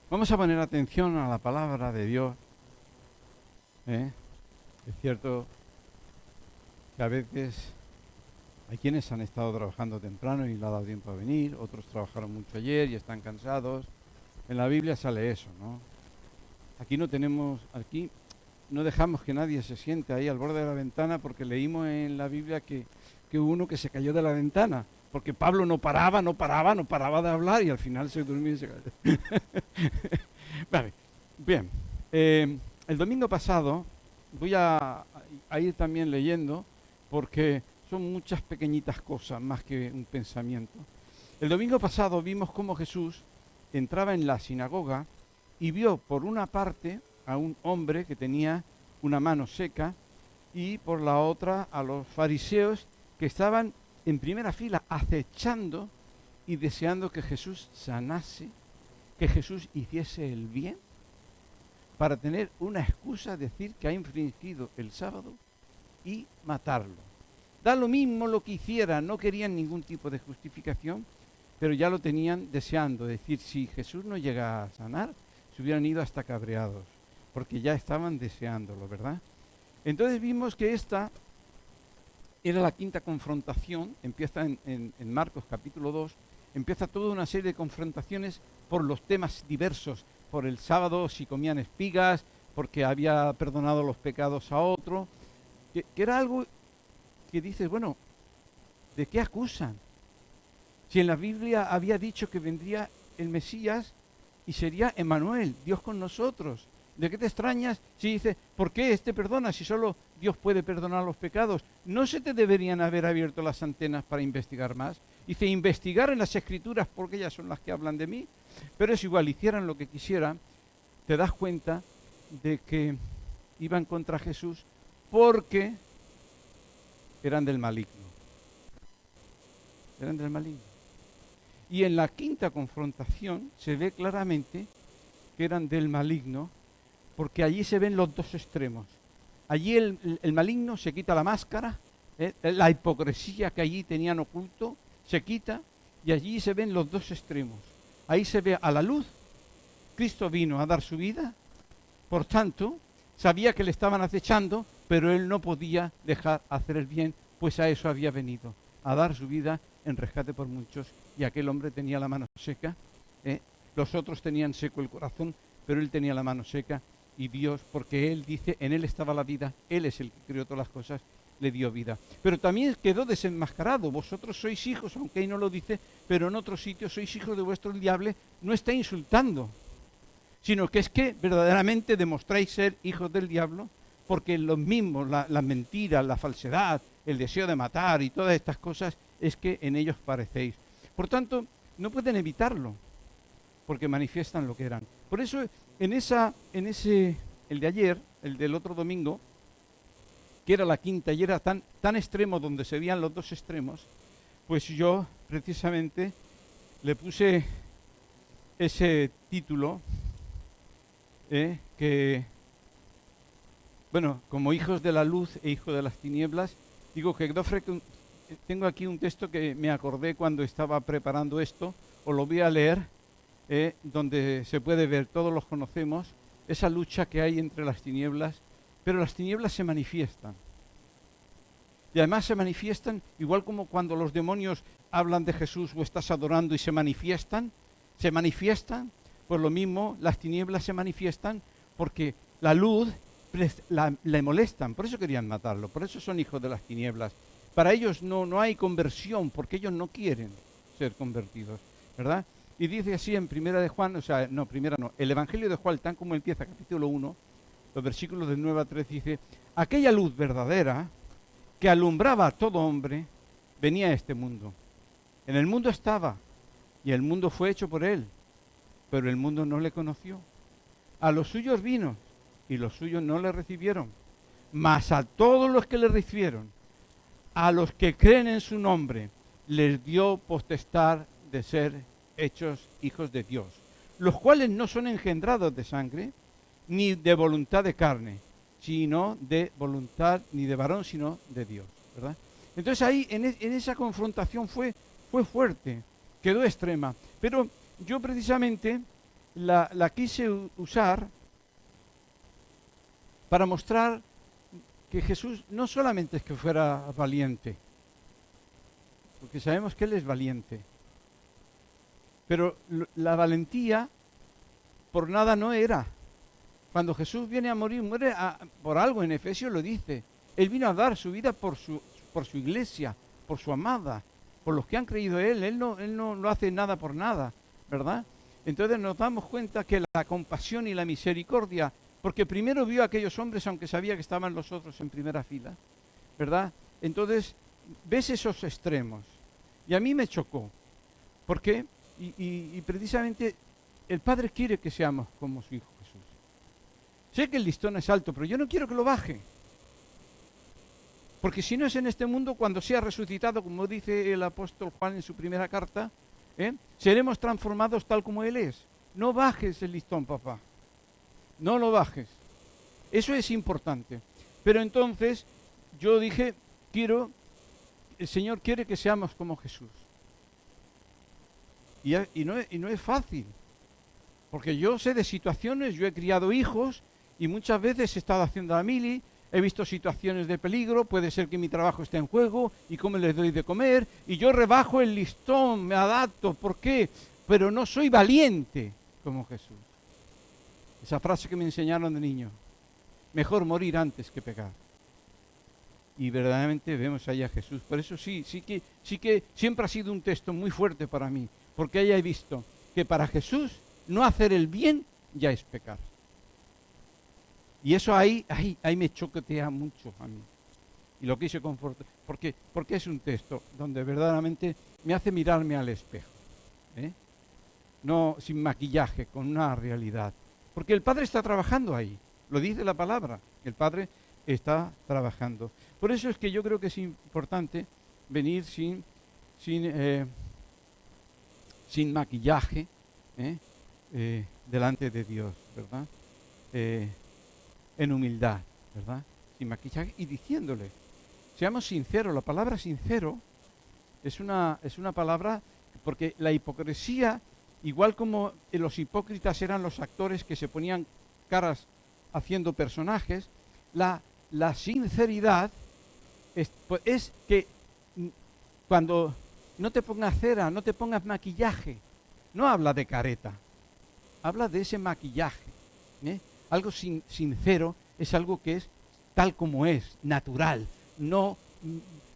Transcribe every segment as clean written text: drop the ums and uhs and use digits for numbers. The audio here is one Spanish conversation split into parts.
Vamos a poner atención a la palabra de Dios. ¿eh? Es cierto que a veces hay quienes han estado trabajando temprano y le ha dado tiempo a venir, otros trabajaron mucho ayer y están cansados. En la Biblia sale eso, ¿no? Aquí no dejamos que nadie se siente ahí al borde de la ventana porque leímos en la Biblia que hubo uno que se cayó de la ventana, porque Pablo no paraba de hablar y al final se durmió y se cayó. Vale, bien. El domingo pasado voy a ir también leyendo porque son muchas pequeñitas cosas más que un pensamiento. El domingo pasado vimos cómo Jesús entraba en la sinagoga y vio por una parte a un hombre que tenía una mano seca y por la otra a los fariseos que estaban en primera fila acechando y deseando que Jesús sanase, que Jesús hiciese el bien, para tener una excusa, decir que ha infringido el sábado y matarlo. Da lo mismo lo que hiciera, no querían ningún tipo de justificación, pero ya lo tenían deseando. Es decir, si Jesús no llega a sanar, se hubieran ido hasta cabreados, porque ya estaban deseándolo, ¿verdad? Entonces vimos que esta era la quinta confrontación, empieza en Marcos capítulo 2, empieza toda una serie de confrontaciones por los temas diversos, por el sábado, si comían espigas, porque había perdonado los pecados a otro, que era algo que dices, bueno, ¿de qué acusan? Si en la Biblia había dicho que vendría el Mesías y sería Emmanuel, Dios con nosotros. ¿De qué te extrañas si dice, ¿por qué este perdona si solo Dios puede perdonar los pecados? ¿No se te deberían haber abierto las antenas para investigar más? Dice, investigar en las Escrituras porque ellas son las que hablan de mí. Pero es igual, hicieran lo que quisieran, te das cuenta de que iban contra Jesús porque eran del maligno. Eran del maligno. Y en la quinta confrontación se ve claramente que eran del maligno, porque allí se ven los dos extremos. Allí el maligno se quita la máscara, la hipocresía que allí tenían oculto, se quita, y allí se ven los dos extremos. Ahí se ve a la luz, Cristo vino a dar su vida, por tanto, sabía que le estaban acechando, pero él no podía dejar hacer el bien, pues a eso había venido, a dar su vida en rescate por muchos, y aquel hombre tenía la mano seca, los otros tenían seco el corazón, pero él tenía la mano seca, y Dios, porque él dice, en él estaba la vida, él es el que creó todas las cosas, le dio vida. Pero también quedó desenmascarado, vosotros sois hijos, aunque ahí no lo dice, pero en otros sitios sois hijos de vuestro diablo, no está insultando, sino que es que verdaderamente demostráis ser hijos del diablo, porque los mismos, la mentira, la falsedad, el deseo de matar y todas estas cosas, es que en ellos parecéis. Por tanto, no pueden evitarlo, porque manifiestan lo que eran. Por eso, el de ayer, el del otro domingo, que era la quinta y era tan extremo donde se veían los dos extremos, pues yo precisamente le puse ese título, que, bueno, como hijos de la luz e hijos de las tinieblas, digo que tengo aquí un texto que me acordé cuando estaba preparando esto, os lo voy a leer, donde se puede ver, todos los conocemos, esa lucha que hay entre las tinieblas, pero las tinieblas se manifiestan. Y además se manifiestan, igual como cuando los demonios hablan de Jesús o estás adorando y se manifiestan, pues lo mismo, las tinieblas se manifiestan porque la luz le molestan, por eso querían matarlo, por eso son hijos de las tinieblas. Para ellos no hay conversión, porque ellos no quieren ser convertidos, ¿verdad? Y dice así en primera de Juan, el Evangelio de Juan, tan como empieza, capítulo 1, los versículos del 9 a 13, dice, aquella luz verdadera que alumbraba a todo hombre, venía a este mundo. En el mundo estaba, y el mundo fue hecho por él, pero el mundo no le conoció. A los suyos vino, y los suyos no le recibieron. Mas a todos los que le recibieron, a los que creen en su nombre, les dio potestad de ser hechos hijos de Dios, los cuales no son engendrados de sangre, ni de voluntad de carne, sino de voluntad, ni de varón, sino de Dios, ¿verdad? Entonces ahí, en esa confrontación fue fuerte, quedó extrema. Pero yo precisamente la quise usar para mostrar que Jesús no solamente es que fuera valiente, porque sabemos que Él es valiente, pero la valentía por nada no era. Cuando Jesús viene a morir, muere por algo, en Efesios lo dice. Él vino a dar su vida por su iglesia, por su amada, por los que han creído en Él. Él no hace nada por nada, ¿verdad? Entonces nos damos cuenta que la compasión y la misericordia, porque primero vio a aquellos hombres, aunque sabía que estaban los otros en primera fila, ¿verdad? Entonces, ves esos extremos. Y a mí me chocó. ¿Por qué? Y precisamente el Padre quiere que seamos como su Hijo Jesús. Sé que el listón es alto, pero yo no quiero que lo baje. Porque si no es en este mundo, cuando sea resucitado, como dice el apóstol Juan en su primera carta, seremos transformados tal como Él es. No bajes el listón, papá. No lo bajes. Eso es importante. Pero entonces yo dije, el Señor quiere que seamos como Jesús. Y no es fácil. Porque yo sé de situaciones, yo he criado hijos y muchas veces he estado haciendo la mili, he visto situaciones de peligro, puede ser que mi trabajo esté en juego y cómo les doy de comer, y yo rebajo el listón, me adapto. ¿Por qué? Pero no soy valiente como Jesús. Esa frase que me enseñaron de niño, mejor morir antes que pecar. Y verdaderamente vemos ahí a Jesús. Por eso sí que siempre ha sido un texto muy fuerte para mí, porque ahí he visto que para Jesús no hacer el bien ya es pecar. Y eso ahí me choquetea mucho a mí. Y lo quise confortar, porque es un texto donde verdaderamente me hace mirarme al espejo. No sin maquillaje, con una realidad. Porque el Padre está trabajando ahí. Lo dice la palabra. El Padre está trabajando. Por eso es que yo creo que es importante venir sin maquillaje delante de Dios, ¿verdad? En humildad, ¿verdad? Sin maquillaje y diciéndole, seamos sinceros. La palabra sincero es una palabra, porque la hipocresía, igual como los hipócritas eran los actores que se ponían caras haciendo personajes, la sinceridad es que cuando no te pongas cera, no te pongas maquillaje, no habla de careta, habla de ese maquillaje. Algo sincero es algo que es tal como es, natural, no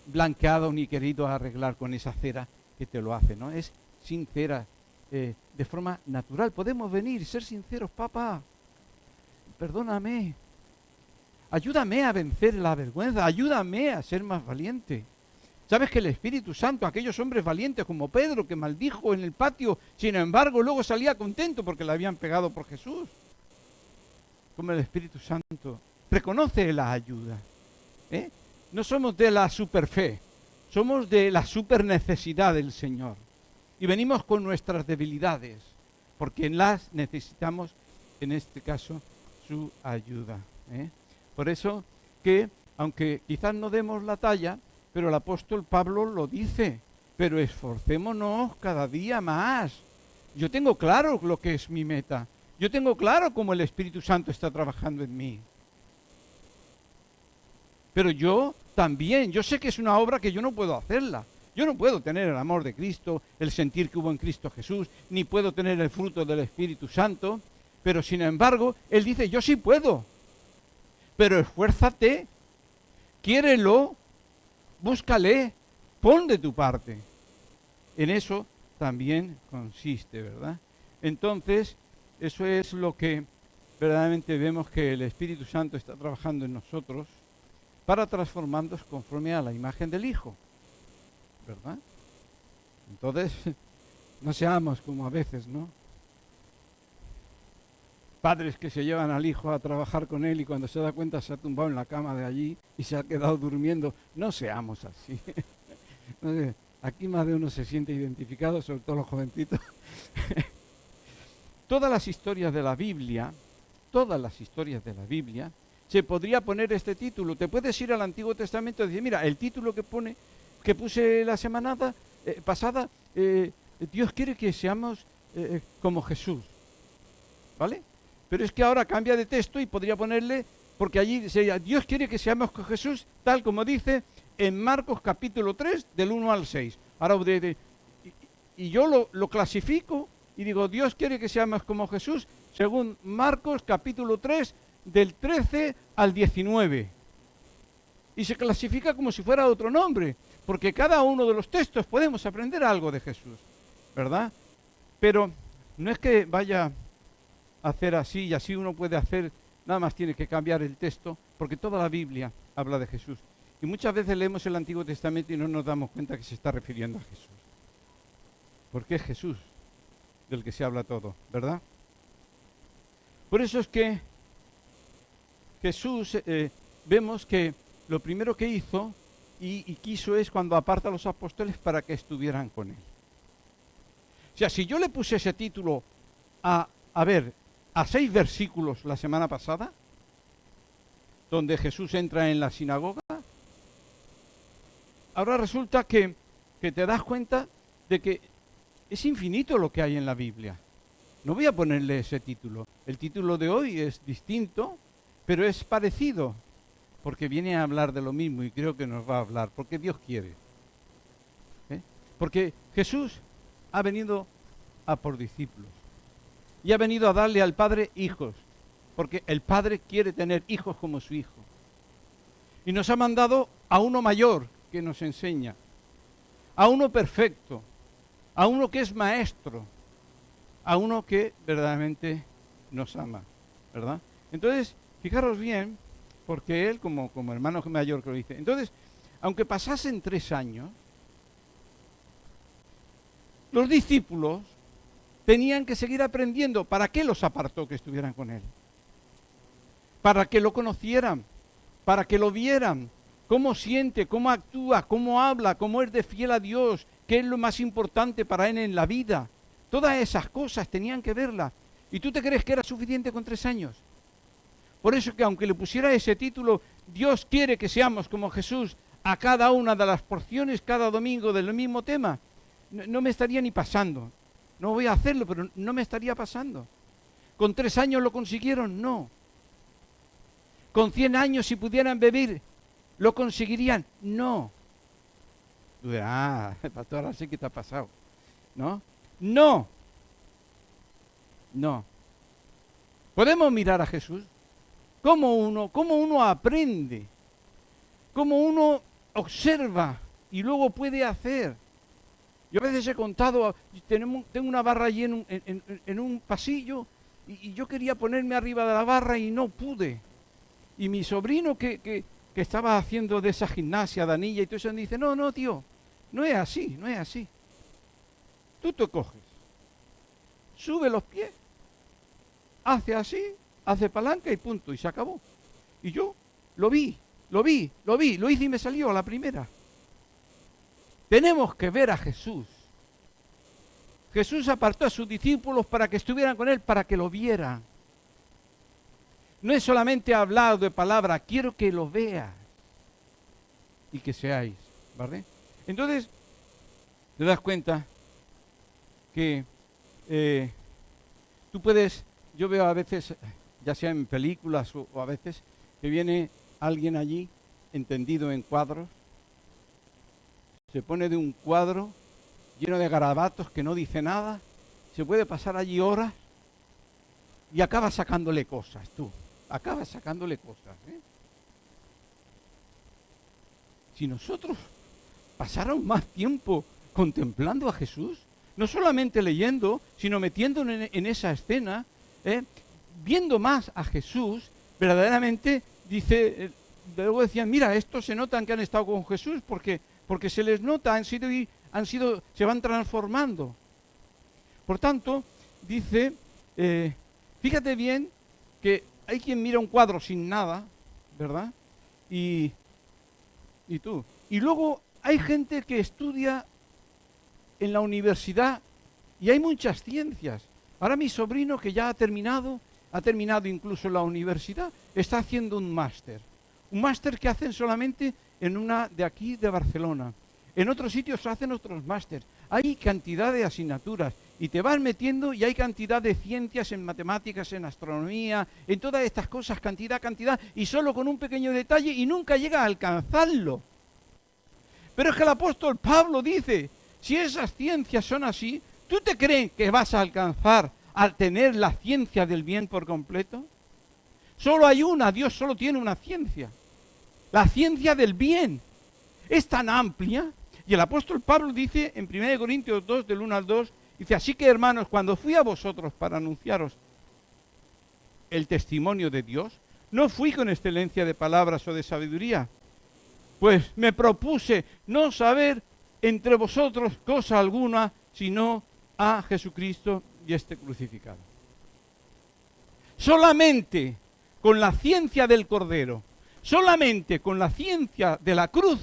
blanqueado ni querido arreglar con esa cera que te lo hace, ¿no? Es sincera, de forma natural. Podemos venir y ser sinceros, papá, perdóname, ayúdame a vencer la vergüenza, ayúdame a ser más valiente. ¿Sabes que el Espíritu Santo, aquellos hombres valientes como Pedro, que maldijo en el patio, sin embargo luego salía contento porque le habían pegado por Jesús? Como el Espíritu Santo reconoce la ayuda. No somos de la superfe, somos de la super necesidad del Señor. Y venimos con nuestras debilidades, porque las necesitamos, en este caso, su ayuda. Por eso que, aunque quizás no demos la talla, pero el apóstol Pablo lo dice, pero esforcémonos cada día más. Yo tengo claro lo que es mi meta. Yo tengo claro cómo el Espíritu Santo está trabajando en mí. Pero yo también, yo sé que es una obra que yo no puedo hacerla. Yo no puedo tener el amor de Cristo, el sentir que hubo en Cristo Jesús, ni puedo tener el fruto del Espíritu Santo, pero sin embargo, Él dice, yo sí puedo. Pero esfuérzate, quiérelo, búscale, pon de tu parte. En eso también consiste, ¿verdad? Entonces, eso es lo que verdaderamente vemos que el Espíritu Santo está trabajando en nosotros para transformarnos conforme a la imagen del Hijo, ¿verdad? Entonces, no seamos como a veces, ¿no? Padres que se llevan al hijo a trabajar con él y cuando se da cuenta se ha tumbado en la cama de allí y se ha quedado durmiendo. No seamos así. No sé, aquí más de uno se siente identificado, sobre todo los jovencitos. Todas las historias de la Biblia, se podría poner este título. Te puedes ir al Antiguo Testamento y decir, mira, el título que puse la semana pasada, Dios quiere que seamos como Jesús. ¿vale? Pero es que ahora cambia de texto y podría ponerle, porque allí sería, Dios quiere que seamos con Jesús, tal como dice en Marcos capítulo 3, del 1 al 6. Ahora, y yo lo clasifico y digo, Dios quiere que seamos como Jesús, según Marcos capítulo 3, del 13 al 19. Y se clasifica como si fuera otro nombre, porque cada uno de los textos podemos aprender algo de Jesús, ¿verdad? Pero no es que vaya a hacer así y así uno puede hacer, nada más tiene que cambiar el texto, porque toda la Biblia habla de Jesús. Y muchas veces leemos el Antiguo Testamento y no nos damos cuenta que se está refiriendo a Jesús. Porque es Jesús del que se habla todo, ¿verdad? Por eso es que Jesús, vemos que lo primero que hizo y quiso es cuando aparta a los apóstoles para que estuvieran con él. O sea, si yo le puse ese título a 6 versículos la semana pasada, donde Jesús entra en la sinagoga, ahora resulta que te das cuenta de que es infinito lo que hay en la Biblia. No voy a ponerle ese título. El título de hoy es distinto, pero es parecido, porque viene a hablar de lo mismo y creo que nos va a hablar, porque Dios quiere. Porque Jesús ha venido a por discípulos y ha venido a darle al Padre hijos, porque el Padre quiere tener hijos como su Hijo. Y nos ha mandado a uno mayor que nos enseña, a uno perfecto, a uno que es maestro, a uno que verdaderamente nos ama, ¿verdad? Entonces, fijaros bien, porque él como hermano mayor que lo dice. Entonces, aunque pasasen 3 años, los discípulos tenían que seguir aprendiendo. ¿Para qué los apartó que estuvieran con él? Para que lo conocieran, para que lo vieran, cómo siente, cómo actúa, cómo habla, cómo es de fiel a Dios, qué es lo más importante para él en la vida. Todas esas cosas tenían que verlas. ¿Y tú te crees que era suficiente con 3 años? Por eso que aunque le pusiera ese título, Dios quiere que seamos como Jesús a cada una de las porciones, cada domingo del mismo tema, no me estaría ni pasando. No voy a hacerlo, pero no me estaría pasando. ¿Con 3 años lo consiguieron? No. ¿Con 100 años si pudieran vivir, lo conseguirían? No. Tú dirás, pastor, ahora sí que te ha pasado. ¿No? No. No. Podemos mirar a Jesús. ¿Cómo uno aprende? ¿Cómo uno observa y luego puede hacer? Yo a veces he contado, tengo una barra allí en un pasillo y yo quería ponerme arriba de la barra y no pude. Y mi sobrino que estaba haciendo de esa gimnasia de anilla y todo eso, me dice, no, tío, no es así, no es así. Tú te coges, sube los pies, hace así, hace palanca y punto, y se acabó. Y yo lo hice y me salió a la primera. Tenemos que ver a Jesús. Jesús apartó a sus discípulos para que estuvieran con él, para que lo vieran. No es solamente hablar de palabra, quiero que lo veas y que seáis, ¿vale? Entonces, te das cuenta que tú puedes, yo veo a veces, ya sea en películas o a veces, que viene alguien allí, entendido en cuadros, se pone de un cuadro lleno de garabatos que no dice nada, se puede pasar allí horas y acaba sacándole cosas, acabas sacándole cosas. Si nosotros pasáramos más tiempo contemplando a Jesús, no solamente leyendo, sino metiéndonos en esa escena, viendo más a Jesús, verdaderamente dice, luego decían, mira, estos se notan que han estado con Jesús porque se les nota, se van transformando. Por tanto, dice, fíjate bien que hay quien mira un cuadro sin nada, ¿verdad? Y luego hay gente que estudia en la universidad y hay muchas ciencias. Ahora mi sobrino, que ya ha terminado incluso la universidad, está haciendo un máster que hacen solamente en una de aquí de Barcelona. En otros sitios hacen otros másteres. Hay cantidad de asignaturas y te vas metiendo y hay cantidad de ciencias en matemáticas, en astronomía, en todas estas cosas, cantidad, y solo con un pequeño detalle y nunca llega a alcanzarlo. Pero es que el apóstol Pablo dice, si esas ciencias son así, ¿tú te crees que vas a alcanzar a tener la ciencia del bien por completo? Solo hay una, Dios solo tiene una ciencia, la ciencia del bien. Es tan amplia, y el apóstol Pablo dice en 1 Corintios 2, del 1 al 2, dice, así que hermanos, cuando fui a vosotros para anunciaros el testimonio de Dios, no fui con excelencia de palabras o de sabiduría, pues me propuse no saber entre vosotros cosa alguna, sino a Jesucristo y este crucificado. Solamente con la ciencia del Cordero, solamente con la ciencia de la cruz,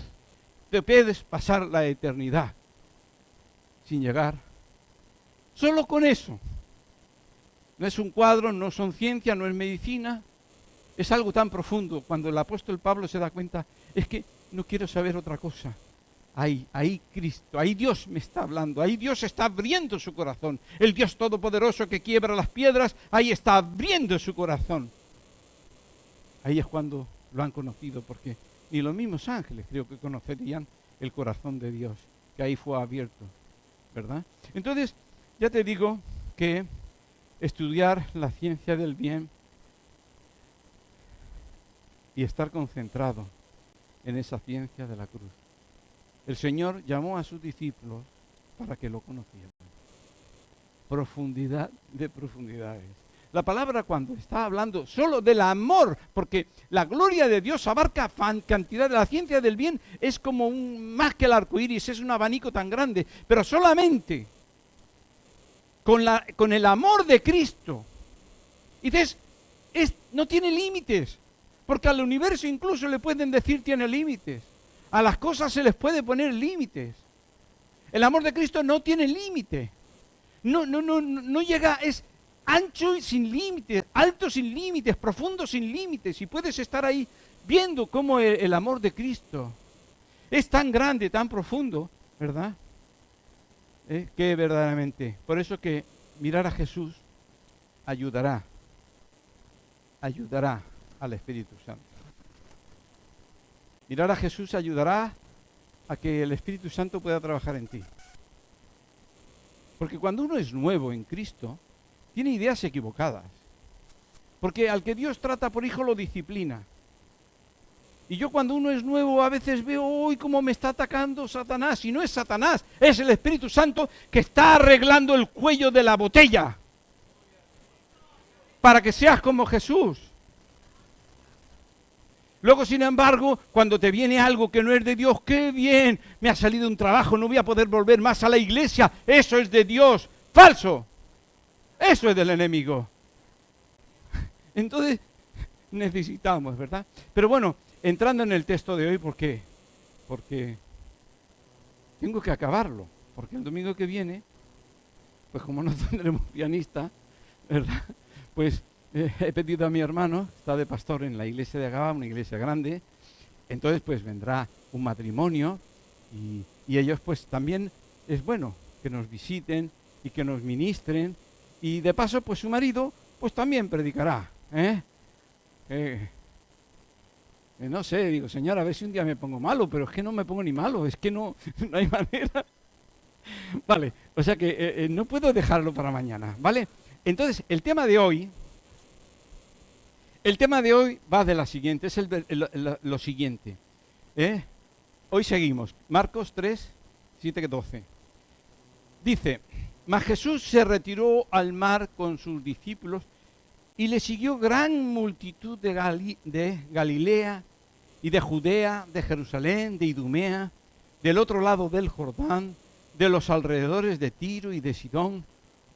te puedes pasar la eternidad sin llegar. Solo con eso. No es un cuadro, no son ciencias, no es medicina. Es algo tan profundo. Cuando el apóstol Pablo se da cuenta, es que no quiero saber otra cosa. Ahí Cristo, ahí Dios me está hablando, ahí Dios está abriendo su corazón. El Dios Todopoderoso que quiebra las piedras, ahí está abriendo su corazón. Ahí es cuando lo han conocido, porque ni los mismos ángeles creo que conocerían el corazón de Dios, que ahí fue abierto, ¿verdad? Entonces, ya te digo que estudiar la ciencia del bien y estar concentrado en esa ciencia de la cruz. El Señor llamó a sus discípulos para que lo conocieran. Profundidad de profundidades. La palabra cuando está hablando solo del amor, porque la gloria de Dios abarca cantidad de la ciencia del bien, es como más que el arco iris, es un abanico tan grande, pero solamente con el amor de Cristo. Y dices, no tiene límites, porque al universo incluso le pueden decir tiene límites. A las cosas se les puede poner límites. El amor de Cristo no tiene límite. No llega, es ancho y sin límites, alto sin límites, profundo sin límites. Y puedes estar ahí viendo cómo el amor de Cristo es tan grande, tan profundo, ¿verdad? Que verdaderamente. Por eso que mirar a Jesús ayudará al Espíritu Santo. Mirar a Jesús ayudará a que el Espíritu Santo pueda trabajar en ti. Porque cuando uno es nuevo en Cristo, tiene ideas equivocadas. Porque al que Dios trata por hijo lo disciplina. Y yo cuando uno es nuevo a veces veo, uy, cómo me está atacando Satanás. Y no es Satanás, es el Espíritu Santo que está arreglando el cuello de la botella. Para que seas como Jesús. Luego, sin embargo, cuando te viene algo que no es de Dios, ¡qué bien! Me ha salido un trabajo, no voy a poder volver más a la iglesia. Eso es de Dios. ¡Falso! Eso es del enemigo. Entonces, necesitamos, ¿verdad? Pero bueno, entrando en el texto de hoy, ¿por qué? Porque tengo que acabarlo. Porque el domingo que viene, pues como no tendremos pianista, ¿verdad? Pues he pedido a mi hermano, está de pastor en la iglesia de Agaba, una iglesia grande, entonces pues vendrá un matrimonio y ellos pues también es bueno que nos visiten y que nos ministren y de paso pues su marido pues también predicará, no sé, digo, Señor, a ver si un día me pongo malo, pero es que no me pongo ni malo, es que no hay manera. Vale, o sea que no puedo dejarlo para mañana, ¿vale? Entonces, el tema de hoy va de la siguiente, es lo siguiente. Hoy seguimos, Marcos 3, 7, 12. Dice, mas Jesús se retiró al mar con sus discípulos y le siguió gran multitud de Galilea y de Judea, de Jerusalén, de Idumea, del otro lado del Jordán, de los alrededores de Tiro y de Sidón,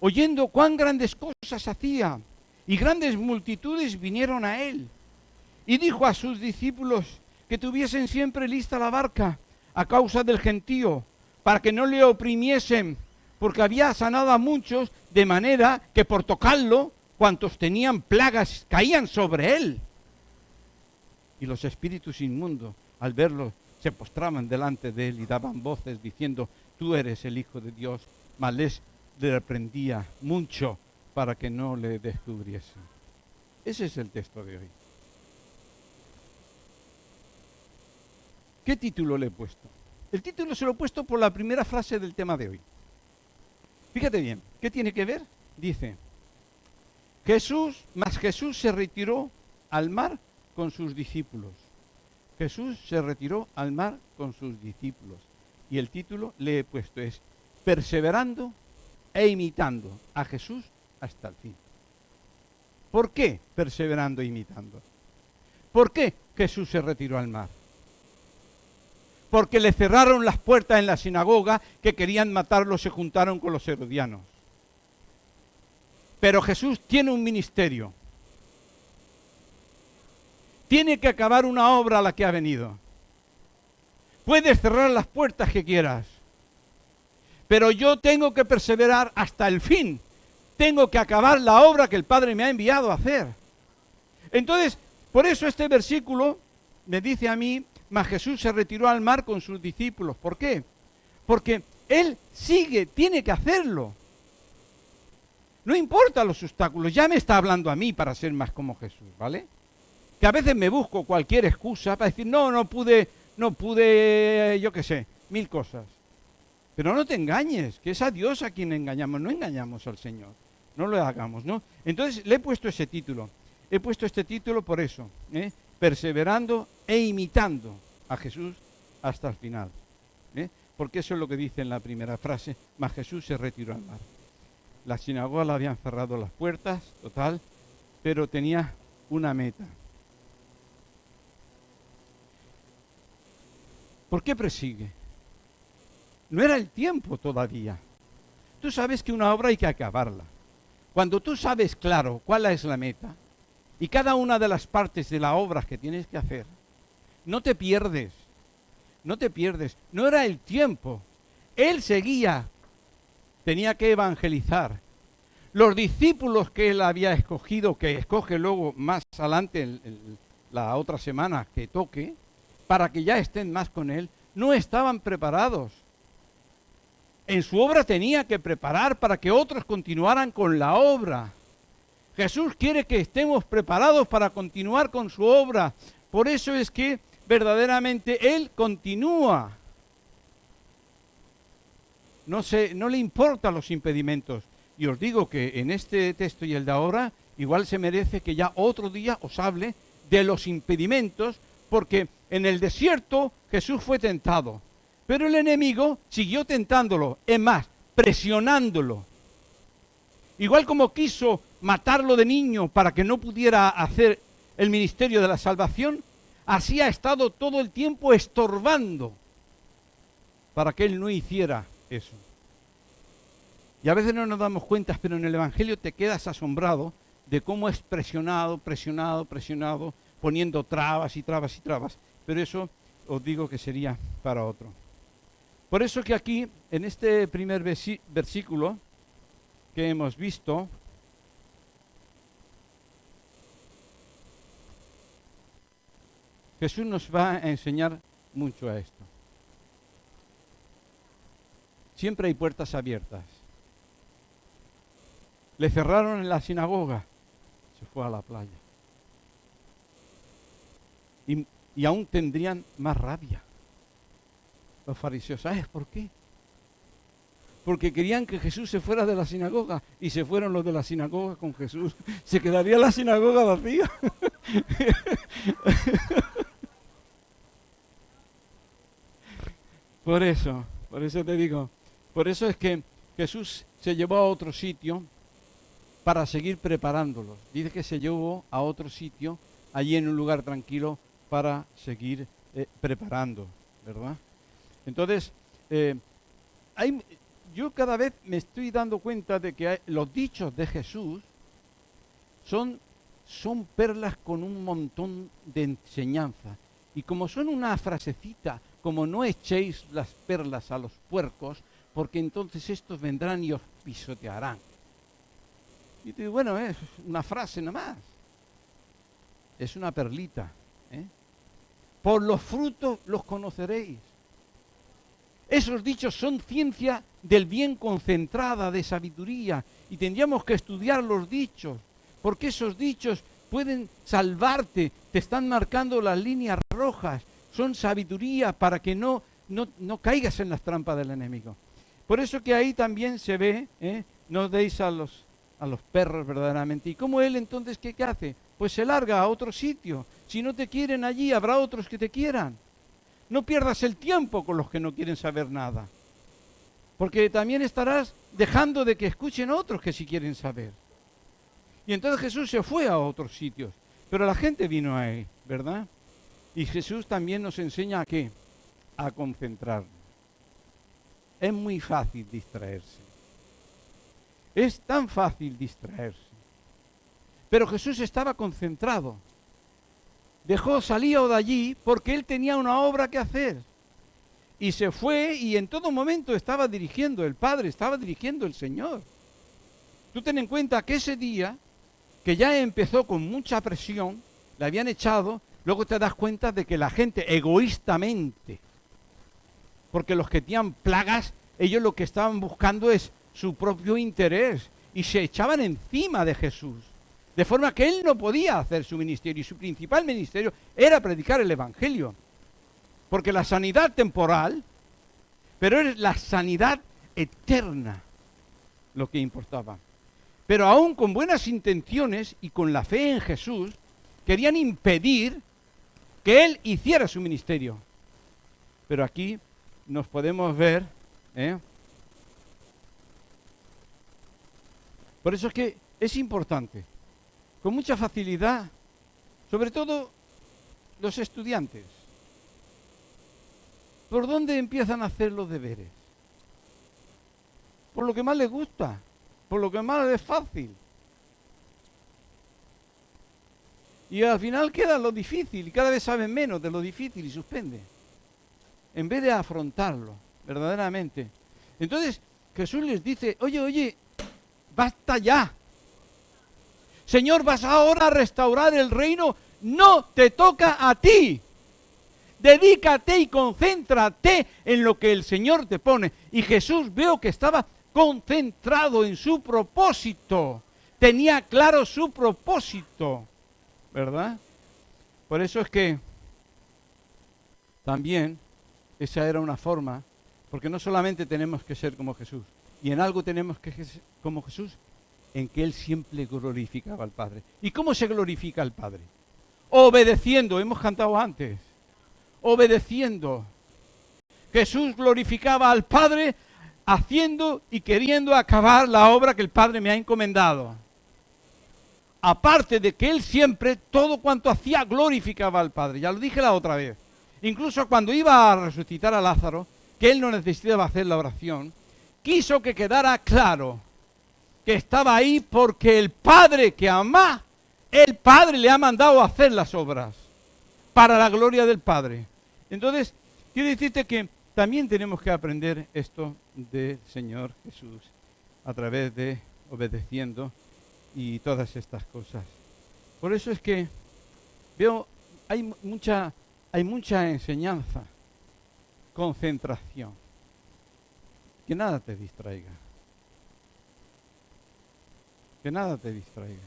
oyendo cuán grandes cosas hacía. Y grandes multitudes vinieron a él. Y dijo a sus discípulos que tuviesen siempre lista la barca a causa del gentío, para que no le oprimiesen, porque había sanado a muchos, de manera que por tocarlo, cuantos tenían plagas caían sobre él. Y los espíritus inmundos, al verlo, se postraban delante de él y daban voces diciendo, tú eres el Hijo de Dios. Mas les le reprendía mucho para que no le descubriesen. Ese es el texto de hoy. ¿Qué título le he puesto? El título se lo he puesto por la primera frase del tema de hoy. Fíjate bien, ¿qué tiene que ver? Dice, Jesús se retiró al mar con sus discípulos. Jesús se retiró al mar con sus discípulos. Y el título le he puesto es, perseverando e imitando a Jesús hasta el fin. ¿Por qué perseverando e imitando? ¿Por qué Jesús se retiró al mar? Porque le cerraron las puertas en la sinagoga, que querían matarlo, se juntaron con los herodianos. Pero Jesús tiene un ministerio. Tiene que acabar una obra a la que ha venido. Puedes cerrar las puertas que quieras, pero yo tengo que perseverar hasta el fin. Tengo que acabar la obra que el Padre me ha enviado a hacer. Entonces, por eso este versículo me dice a mí, mas Jesús se retiró al mar con sus discípulos. ¿Por qué? Porque Él tiene que hacerlo. No importa los obstáculos, ya me está hablando a mí para ser más como Jesús, ¿vale? Que a veces me busco cualquier excusa para decir, no pude, yo qué sé, 1000 cosas. Pero no te engañes, que es a Dios a quien engañamos, no engañamos al Señor. No lo hagamos, ¿no? Entonces le he puesto ese título. He puesto este título por eso, perseverando e imitando a Jesús hasta el final. Porque eso es lo que dice en la primera frase, mas Jesús se retiró al mar. La sinagoga le habían cerrado las puertas, total, pero tenía una meta. ¿Por qué persigue? No era el tiempo todavía. Tú sabes que una obra hay que acabarla. Cuando tú sabes claro cuál es la meta y cada una de las partes de la obra que tienes que hacer, no te pierdes. No era el tiempo. Él seguía, tenía que evangelizar. Los discípulos que él había escogido, que escoge luego más adelante, la otra semana que toque, para que ya estén más con él, no estaban preparados. En su obra tenía que preparar para que otros continuaran con la obra. Jesús quiere que estemos preparados para continuar con su obra. Por eso es que verdaderamente Él continúa. No le importan los impedimentos. Y os digo que en este texto y el de ahora, igual se merece que ya otro día os hable de los impedimentos, porque en el desierto Jesús fue tentado. Pero el enemigo siguió tentándolo, es más, presionándolo. Igual como quiso matarlo de niño para que no pudiera hacer el ministerio de la salvación, así ha estado todo el tiempo estorbando para que él no hiciera eso. Y a veces no nos damos cuenta, pero en el Evangelio te quedas asombrado de cómo es presionado, poniendo trabas y trabas y trabas. Pero eso os digo que sería para otro. Por eso que aquí, en este primer versículo que hemos visto, Jesús nos va a enseñar mucho a esto. Siempre hay puertas abiertas. Le cerraron en la sinagoga, se fue a la playa. Y aún tendrían más rabia los fariseos. ¿Sabes por qué? Porque querían que Jesús se fuera de la sinagoga y se fueron los de la sinagoga con Jesús. Se quedaría la sinagoga vacía. Por eso te digo, por eso es que Jesús se llevó a otro sitio para seguir preparándolos. Dice que se llevó a otro sitio, allí en un lugar tranquilo, para seguir preparando, ¿verdad? Entonces, yo cada vez me estoy dando cuenta de que los dichos de Jesús son perlas con un montón de enseñanza. Y como son una frasecita, como no echéis las perlas a los puercos, porque entonces estos vendrán y os pisotearán. Y te digo, bueno, es una frase nada más. Es una perlita. Por los frutos los conoceréis. Esos dichos son ciencia del bien concentrada, de sabiduría, y tendríamos que estudiar los dichos, porque esos dichos pueden salvarte, te están marcando las líneas rojas, son sabiduría para que no caigas en las trampas del enemigo. Por eso que ahí también se ve, no deis a los perros verdaderamente. ¿Y cómo él entonces qué hace? Pues se larga a otro sitio. Si no te quieren allí, habrá otros que te quieran. No pierdas el tiempo con los que no quieren saber nada, porque también estarás dejando de que escuchen otros que sí quieren saber. Y entonces Jesús se fue a otros sitios, pero la gente vino a él, ¿verdad? Y Jesús también nos enseña a ¿qué? A concentrarnos. Es muy fácil distraerse. Es tan fácil distraerse. Pero Jesús estaba concentrado. Salió de allí porque él tenía una obra que hacer. Y se fue y en todo momento estaba dirigiendo el Padre, estaba dirigiendo el Señor. Tú ten en cuenta que ese día, que ya empezó con mucha presión, le habían echado, luego te das cuenta de que la gente egoístamente, porque los que tenían plagas, ellos lo que estaban buscando es su propio interés y se echaban encima de Jesús. De forma que él no podía hacer su ministerio y su principal ministerio era predicar el Evangelio. Porque la sanidad temporal, pero es la sanidad eterna lo que importaba. Pero aún con buenas intenciones y con la fe en Jesús, querían impedir que él hiciera su ministerio. Pero aquí nos podemos ver, Por eso es que es importante, con mucha facilidad, sobre todo los estudiantes. ¿Por dónde empiezan a hacer los deberes? Por lo que más les gusta, por lo que más es fácil. Y al final queda lo difícil, y cada vez saben menos de lo difícil y suspenden, en vez de afrontarlo verdaderamente. Entonces Jesús les dice, oye, basta ya. Señor, vas ahora a restaurar el reino, no te toca a ti. Dedícate y concéntrate en lo que el Señor te pone. Y Jesús veo que estaba concentrado en su propósito. Tenía claro su propósito, ¿verdad? Por eso es que también esa era una forma, porque no solamente tenemos que ser como Jesús, y en algo tenemos que ser como Jesús, en que Él siempre glorificaba al Padre. ¿Y cómo se glorifica al Padre? Obedeciendo, hemos cantado antes, obedeciendo. Jesús glorificaba al Padre haciendo y queriendo acabar la obra que el Padre me ha encomendado. Aparte de que Él siempre, todo cuanto hacía, glorificaba al Padre. Ya lo dije la otra vez. Incluso cuando iba a resucitar a Lázaro, que Él no necesitaba hacer la oración, quiso que quedara claro que estaba ahí porque el Padre que ama, el Padre le ha mandado a hacer las obras para la gloria del Padre. Entonces, quiero decirte que también tenemos que aprender esto del Señor Jesús a través de obedeciendo y todas estas cosas. Por eso es que veo, hay mucha enseñanza, concentración. Que nada te distraiga. Que nada te distraiga.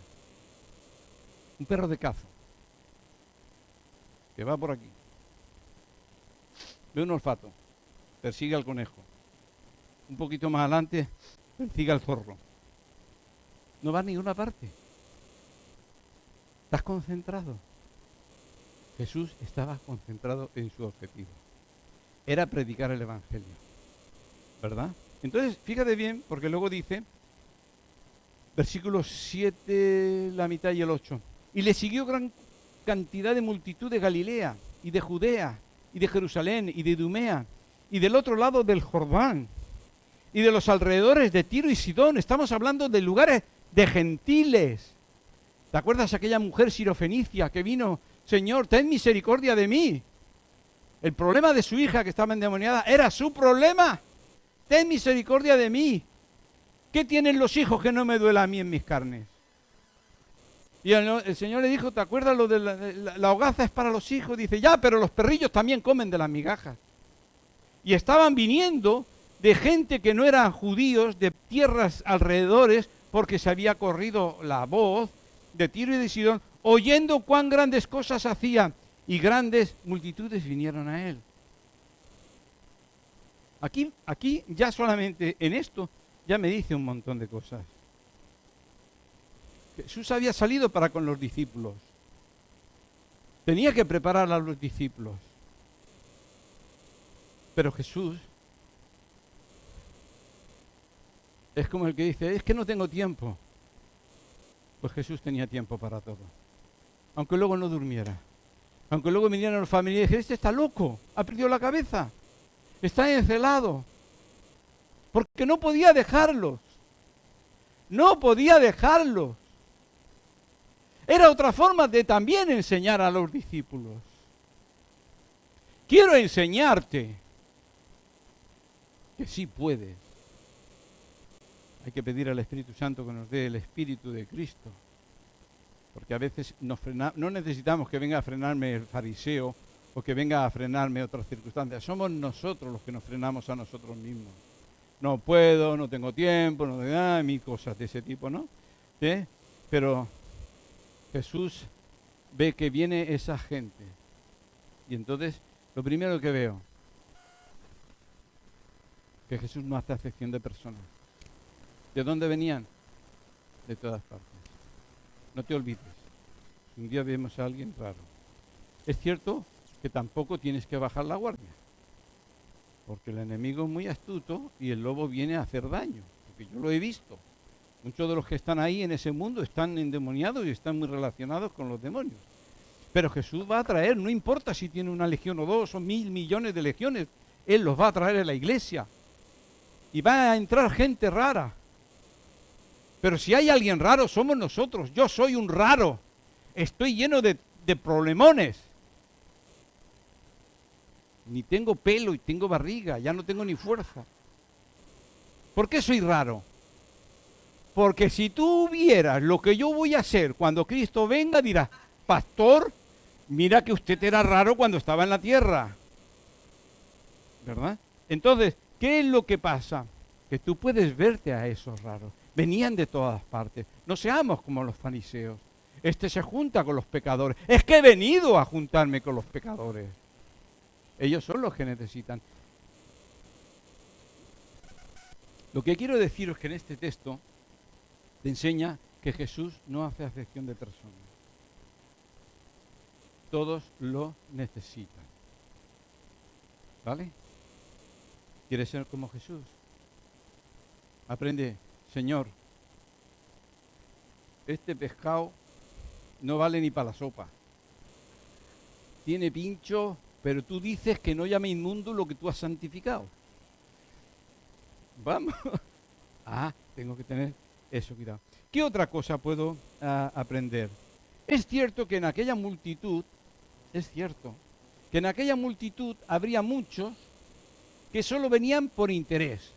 Un perro de caza que va por aquí, ve un olfato, persigue al conejo. Un poquito más adelante, persigue al zorro. No va a ninguna parte. ¿Estás concentrado? Jesús estaba concentrado en su objetivo. Era predicar el Evangelio, ¿verdad? Entonces, fíjate bien, porque luego dice, versículos 7, la mitad y el 8. Y le siguió gran cantidad de multitud de Galilea, y de Judea, y de Jerusalén, y de Idumea, y del otro lado del Jordán, y de los alrededores de Tiro y Sidón. Estamos hablando de lugares de gentiles. ¿Te acuerdas aquella mujer sirofenicia que vino? Señor, ten misericordia de mí. El problema de su hija que estaba endemoniada era su problema. Ten misericordia de mí. ¿Qué tienen los hijos que no me duela a mí en mis carnes? Y el Señor le dijo, ¿te acuerdas lo de la hogaza es para los hijos? Dice, ya, pero los perrillos también comen de las migajas. Y estaban viniendo de gente que no eran judíos, de tierras alrededores, porque se había corrido la voz de Tiro y de Sidón, oyendo cuán grandes cosas hacía, y grandes multitudes vinieron a él. Aquí ya solamente en esto ya me dice un montón de cosas. Jesús había salido para con los discípulos. Tenía que preparar a los discípulos. Pero Jesús es como el que dice, es que no tengo tiempo. Pues Jesús tenía tiempo para todo. Aunque luego no durmiera. Aunque luego vinieran los familiares y dijeran, este está loco, ha perdido la cabeza, está encelado. Porque no podía dejarlos. No podía dejarlos. Era otra forma de también enseñar a los discípulos. Quiero enseñarte que sí puedes. Hay que pedir al Espíritu Santo que nos dé el Espíritu de Cristo. Porque a veces no necesitamos que venga a frenarme el fariseo o que venga a frenarme otras circunstancias. Somos nosotros los que nos frenamos a nosotros mismos. No puedo, no tengo tiempo, no tengo nada, mil cosas de ese tipo, ¿no? ¿Sí? Pero Jesús ve que viene esa gente. Y entonces, lo primero que veo, que Jesús no hace acepción de personas. ¿De dónde venían? De todas partes. No te olvides. Un día vemos a alguien raro. Es cierto que tampoco tienes que bajar la guardia. Porque el enemigo es muy astuto y el lobo viene a hacer daño. Porque yo lo he visto. Muchos de los que están ahí en ese mundo están endemoniados y están muy relacionados con los demonios. Pero Jesús va a traer, no importa si tiene una legión o dos o 1.000 millones de legiones, Él los va a traer a la iglesia. Y va a entrar gente rara. Pero si hay alguien raro, somos nosotros. Yo soy un raro. Estoy lleno de problemones. Ni tengo pelo y tengo barriga, ya no tengo ni fuerza. ¿Por qué soy raro? Porque si tú vieras lo que yo voy a hacer cuando Cristo venga, dirás, pastor, mira que usted era raro cuando estaba en la tierra. ¿Verdad? Entonces, ¿qué es lo que pasa? Que tú puedes verte a esos raros. Venían de todas partes. No seamos como los fariseos. Este se junta con los pecadores. Es que he venido a juntarme con los pecadores. Ellos son los que necesitan. Lo que quiero decir es que en este texto te enseña que Jesús no hace acepción de personas. Todos lo necesitan. ¿Vale? ¿Quieres ser como Jesús? Aprende, Señor, este pescado no vale ni para la sopa. Tiene pincho, pero tú dices que no llame inmundo lo que tú has santificado. Vamos. Tengo que tener eso, cuidado. ¿Qué otra cosa puedo aprender? Es cierto que en aquella multitud, habría muchos que solo venían por interés.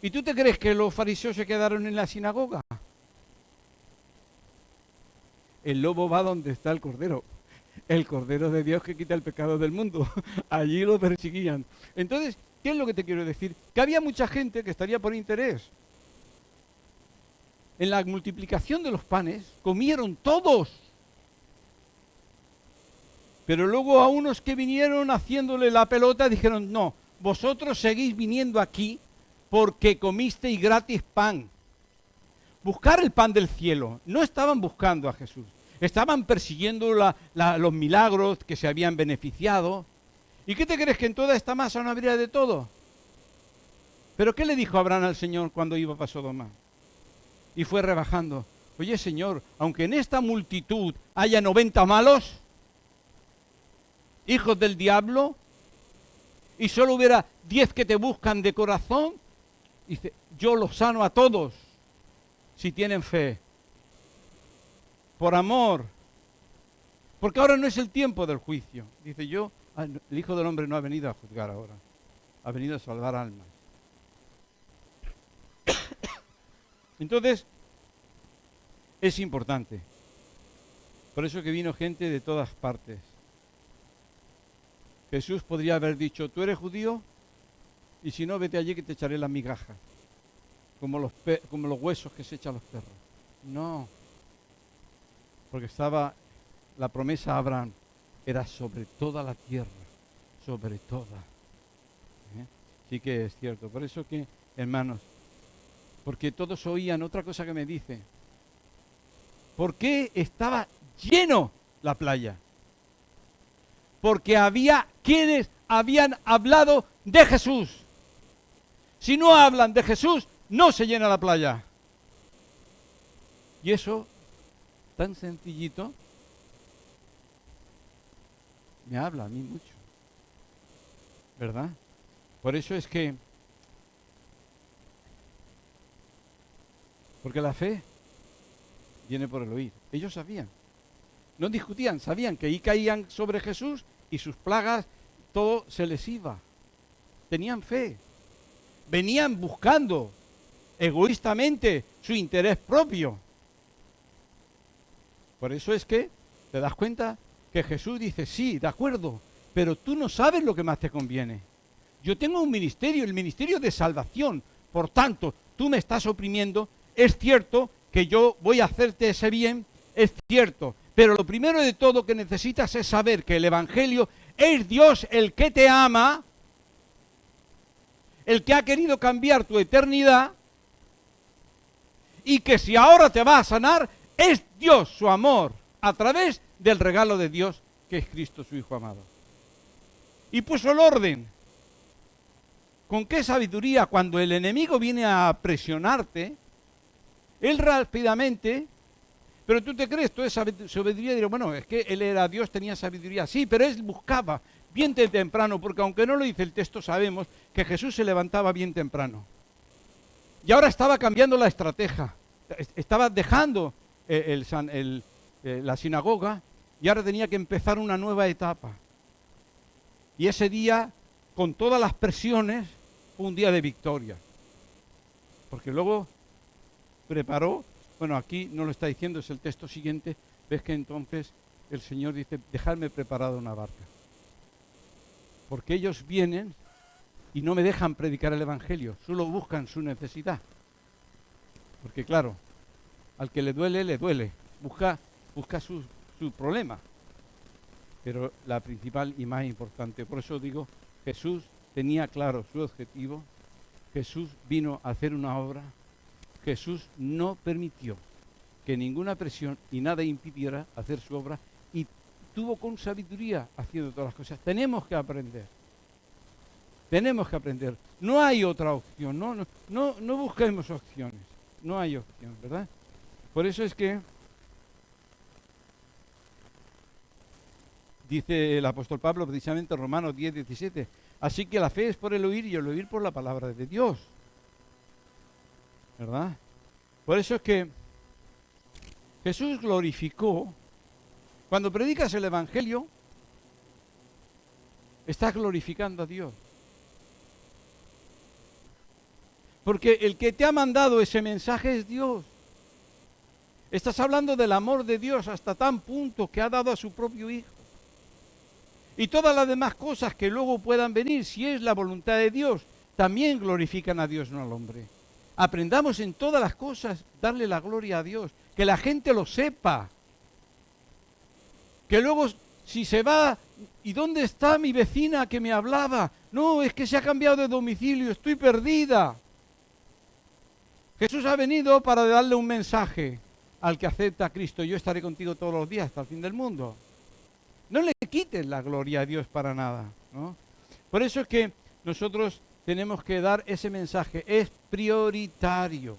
¿Y tú te crees que los fariseos se quedaron en la sinagoga? El lobo va donde está el cordero. El cordero de Dios que quita el pecado del mundo. Allí lo perseguían. Entonces, ¿qué es lo que te quiero decir? Que había mucha gente que estaría por interés. En la multiplicación de los panes, comieron todos. Pero luego a unos que vinieron haciéndole la pelota, dijeron, no, vosotros seguís viniendo aquí porque comisteis gratis pan. Buscar el pan del cielo. No estaban buscando a Jesús. Estaban persiguiendo los milagros que se habían beneficiado. ¿Y qué te crees? ¿Que en toda esta masa no habría de todo? ¿Pero qué le dijo Abraham al Señor cuando iba para Sodoma? Y fue rebajando. Oye, Señor, aunque en esta multitud haya 90 malos, hijos del diablo, y solo hubiera 10 que te buscan de corazón, dice, yo los sano a todos, si tienen fe. Por amor. Porque ahora no es el tiempo del juicio. Dice el Hijo del Hombre no ha venido a juzgar ahora. Ha venido a salvar almas. Entonces, es importante. Por eso que vino gente de todas partes. Jesús podría haber dicho, ¿tú eres judío? Y si no, vete allí que te echaré las migajas, como los huesos que se echan los perros. No, porque estaba la promesa a Abraham, era sobre toda la tierra, sobre toda. Sí que es cierto. Por eso que, hermanos, porque todos oían otra cosa que me dice. ¿Por qué estaba lleno la playa? Porque había quienes habían hablado de Jesús. Si no hablan de Jesús, no se llena la playa. Y eso, tan sencillito, me habla a mí mucho. ¿Verdad? Por eso es que, porque la fe viene por el oír. Ellos sabían, no discutían, sabían que ahí caían sobre Jesús y sus plagas, todo se les iba. Tenían fe. Venían buscando egoístamente su interés propio. Por eso es que te das cuenta que Jesús dice, sí, de acuerdo, pero tú no sabes lo que más te conviene. Yo tengo un ministerio, el ministerio de salvación, por tanto, tú me estás oprimiendo, es cierto que yo voy a hacerte ese bien, es cierto, pero lo primero de todo que necesitas es saber que el Evangelio es Dios el que te ama, el que ha querido cambiar tu eternidad, y que si ahora te va a sanar, es Dios su amor, a través del regalo de Dios, que es Cristo su Hijo amado. Y puso el orden. ¿Con qué sabiduría? Cuando el enemigo viene a presionarte, él rápidamente, pero tú te crees, toda esa sabiduría, y dirás, bueno, es que él era Dios, tenía sabiduría, sí, pero él buscaba bien temprano, porque aunque no lo dice el texto, sabemos que Jesús se levantaba bien temprano. Y ahora estaba cambiando la estrategia, estaba dejando la sinagoga, y ahora tenía que empezar una nueva etapa. Y ese día, con todas las presiones, fue un día de victoria. Porque luego preparó, bueno, aquí no lo está diciendo, es el texto siguiente, ves que entonces el Señor dice, dejadme preparada una barca. Porque ellos vienen y no me dejan predicar el Evangelio, solo buscan su necesidad. Porque claro, al que le duele, busca su problema. Pero la principal y más importante, por eso digo, Jesús tenía claro su objetivo, Jesús vino a hacer una obra, Jesús no permitió que ninguna presión y nada impidiera hacer su obra y tuvo con sabiduría haciendo todas las cosas. Tenemos que aprender, no hay otra opción, no busquemos opciones, no hay opción, ¿verdad? Por eso es que dice el apóstol Pablo, precisamente en Romanos 10, 17, así que la fe es por el oír y el oír por la palabra de Dios. ¿Verdad? Por eso es que Jesús glorificó, cuando predicas el Evangelio, estás glorificando a Dios. Porque el que te ha mandado ese mensaje es Dios. Estás hablando del amor de Dios hasta tan punto que ha dado a su propio Hijo. Y todas las demás cosas que luego puedan venir, si es la voluntad de Dios, también glorifican a Dios, no al hombre. Aprendamos en todas las cosas darle la gloria a Dios, que la gente lo sepa. Que luego, si se va, ¿y dónde está mi vecina que me hablaba? No, es que se ha cambiado de domicilio, estoy perdida. Jesús ha venido para darle un mensaje al que acepta a Cristo. Yo estaré contigo todos los días hasta el fin del mundo. No le quites la gloria a Dios para nada, ¿no? Por eso es que nosotros tenemos que dar ese mensaje. Es prioritario